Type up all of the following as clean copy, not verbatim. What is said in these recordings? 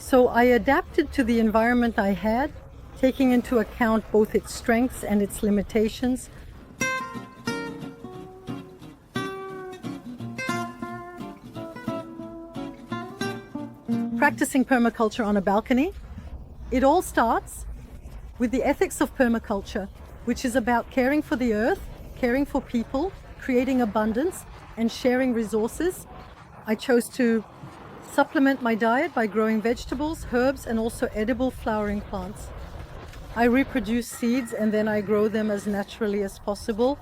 So I adapted to the environment I had, taking into account both its strengths and its limitations. Practicing permaculture on a balcony. It all starts with the ethics of permaculture, which is about caring for the earth, caring for people, creating abundance, and sharing resources. I chose to supplement my diet by growing vegetables, herbs, and also edible flowering plants. I reproduce seeds and then I grow them as naturally as possible.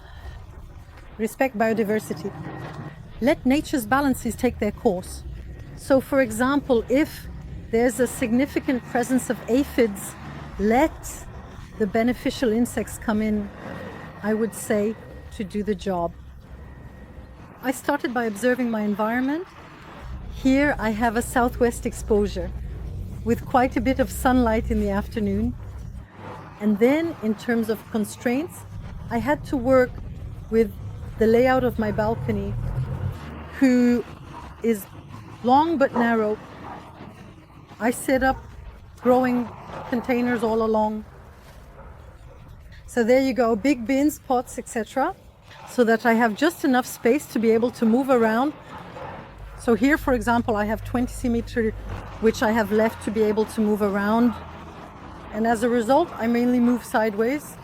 Respect biodiversity. Let nature's balances take their course. So, for example, if there's a significant presence of aphids, let the beneficial insects come in, I would say, to do the job. I started by observing my environment. Here I have a southwest exposure with quite a bit of sunlight in the afternoon. And then in terms of constraints, I had to work with the layout of my balcony, who is long but narrow. I set up growing containers all along. So there you go, big bins, pots, etc. So that I have just enough space to be able to move around. So here, for example, I have 20 centimeters, which I have left to be able to move around. And as a result, I mainly move sideways.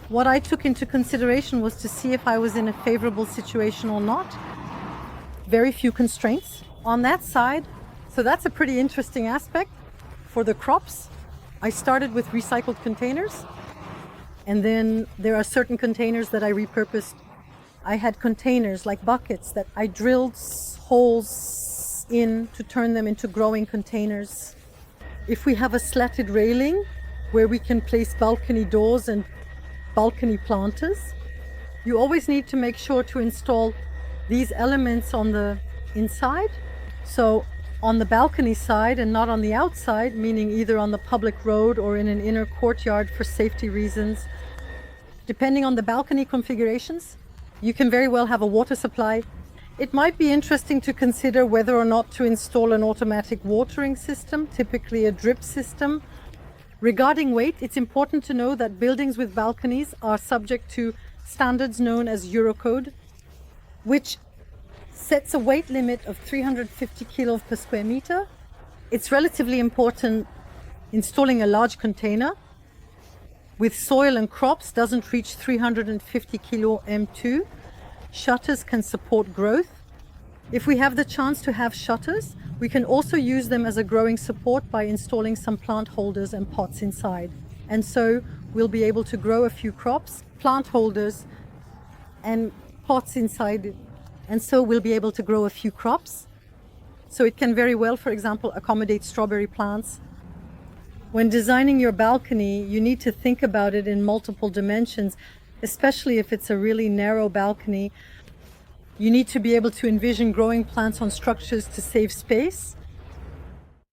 What I took into consideration was to see if I was in a favorable situation or not. Very few constraints on that side. So that's a pretty interesting aspect. For the crops, I started with recycled containers. And then there are certain containers that I repurposed. I had containers like buckets that I drilled holes in to turn them into growing containers. If we have a slatted railing where we can place balcony doors and balcony planters, you always need to make sure to install these elements on the inside. So on the balcony side and not on the outside, meaning either on the public road or in an inner courtyard for safety reasons. Depending on the balcony configurations, you can very well have a water supply. It might be interesting to consider whether or not to install an automatic watering system, typically a drip system. Regarding weight, it's important to know that buildings with balconies are subject to standards known as Eurocode, which sets a weight limit of 350 kilos per square meter. It's relatively important installing a large container with soil and crops doesn't reach 350 kilo M2. Shutters can support growth. If we have the chance to have shutters, we can also use them as a growing support by installing some plant holders and pots inside. And so we'll be able to grow a few crops, plant holders and pots inside. And so we'll be able to grow a few crops. So it can very well, for example, accommodate strawberry plants. When designing your balcony, you need to think about it in multiple dimensions, especially if it's a really narrow balcony. You need to be able to envision growing plants on structures to save space.